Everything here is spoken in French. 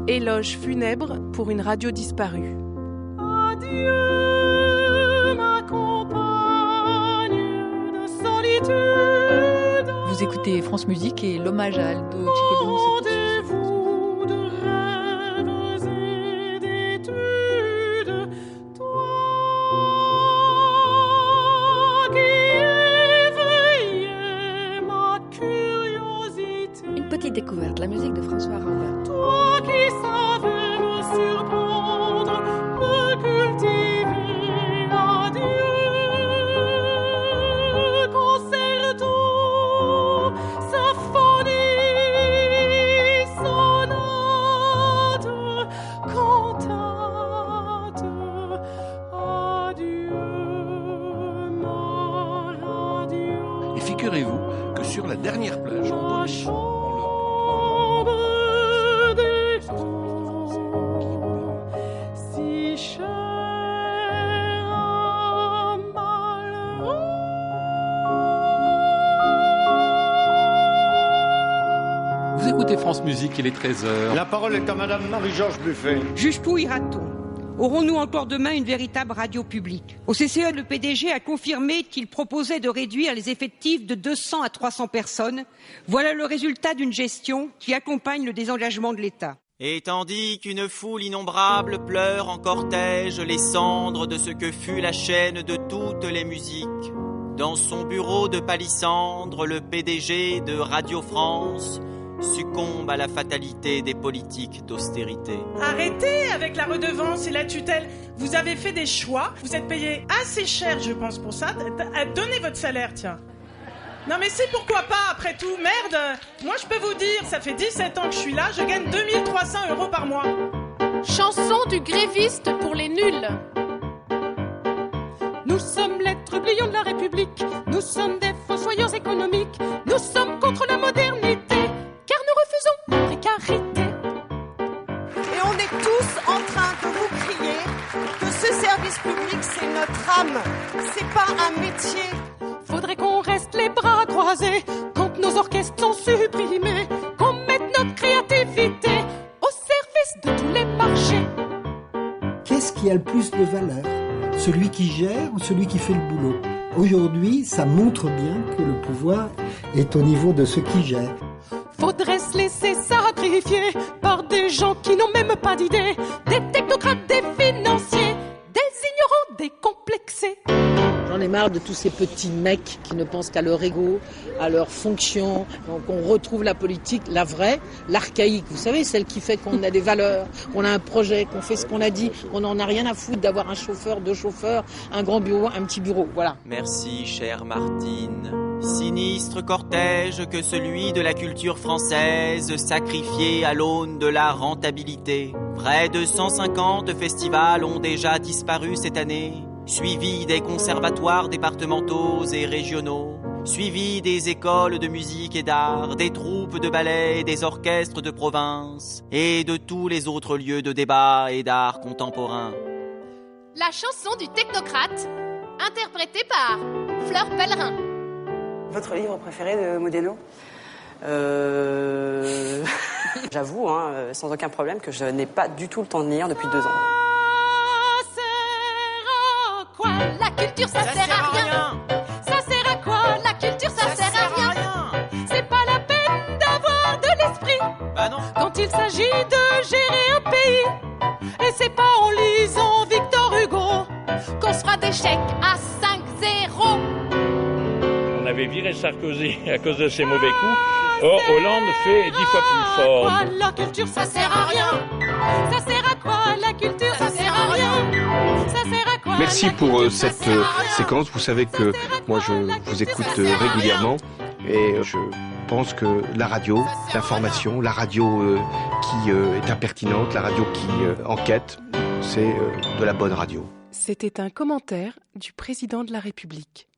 Éloge funèbre pour une radio disparue. Adieu, ma compagne de solitude. Vous écoutez France Musique et l'hommage à Aldo Ciccolini se poursuit. Rendez-vous de rêves et d'études, toi qui éveillais ma curiosité. Une petite découverte, la musique de François Rambin. Toi qui savais me surprendre, me cultiver, adieu, concerto, symphonie, sonate, cantate, adieu, ma radio. Et figurez-vous que sur la dernière plage, en Ma Bolivie, chambre des jours, si chère à malheureux. vous écoutez France Musique, il est 13h. La parole est à Madame Marie-Georges Buffet. Jusqu'où ira-t-on ? Aurons-nous encore demain une véritable radio publique ? Au CCE, le PDG a confirmé qu'il proposait de réduire les effectifs de 200 à 300 personnes. Voilà le résultat d'une gestion qui accompagne le désengagement de l'État. Et tandis qu'une foule innombrable pleure en cortège les cendres de ce que fut la chaîne de toutes les musiques, dans son bureau de palissandre, le PDG de Radio France succombe à la fatalité des politiques d'austérité. Arrêtez avec la redevance et la tutelle. Vous avez fait des choix. Vous êtes payé assez cher, je pense, pour ça. Donnez votre salaire, tiens. Non mais c'est pourquoi pas, après tout. Merde. Moi, je peux vous dire, ça fait 17 ans que je suis là. Je gagne 2300 € par mois. Chanson du gréviste pour les nuls. Nous sommes les trublions de la République. Nous sommes des fossoyeurs économiques. Nous sommes contre la modernité, car nous refusons la précarité. Et on est tous en train de vous crier que ce service public, c'est notre âme. C'est pas un métier. Faudrait qu'on reste les bras croisés quand nos orchestres sont supprimés, qu'on mette notre créativité au service de tous les marchés. Qu'est-ce qui a le plus de valeur ? Celui qui gère ou celui qui fait le boulot ? Aujourd'hui, ça montre bien que le pouvoir est au niveau de ceux qui gèrent. Faudrait se laisser sacrifier par des gens qui n'ont même pas d'idées, des technocrates, des financiers, des ignorants décomplexés. J'en ai marre de tous ces petits mecs qui ne pensent qu'à leur ego, à leur fonction. Donc on retrouve la politique, la vraie, l'archaïque. Vous savez, celle qui fait qu'on a des valeurs, qu'on a un projet, qu'on fait ce qu'on a dit. On n'en a rien à foutre d'avoir un chauffeur, deux chauffeurs, un grand bureau, un petit bureau. Voilà. Merci, chère Martine. Sinistre cortège que celui de la culture française, sacrifié à l'aune de la rentabilité. Près de 150 festivals ont déjà disparu cette année, suivi des conservatoires départementaux et régionaux, suivi des écoles de musique et d'art, des troupes de ballet, des orchestres de province et de tous les autres lieux de débat et d'art contemporain. La chanson du technocrate, interprétée par Fleur Pellerin. Votre livre préféré de Modiano ? J'avoue, sans aucun problème, que je n'ai pas du tout le temps de lire depuis 2 ans. La culture, ça sert à rien. Ça sert à quoi ? La culture, ça sert à rien. C'est pas la peine d'avoir de l'esprit. Bah non. Quand il s'agit de gérer un pays. Et c'est pas en lisant Victor Hugo qu'on se fera des chèques à 5-0. On avait viré Sarkozy à cause de ses mauvais coups. Or, Hollande fait 10 fois plus fort. La culture, ça sert à rien. Ça sert à quoi ? La culture, ça sert à rien. Ça sert à quoi ? Merci pour cette séquence. Vous savez que moi, je vous écoute régulièrement. Et je pense que la radio, l'information, la radio qui est impertinente, la radio qui enquête, c'est de la bonne radio. C'était un commentaire du président de la République.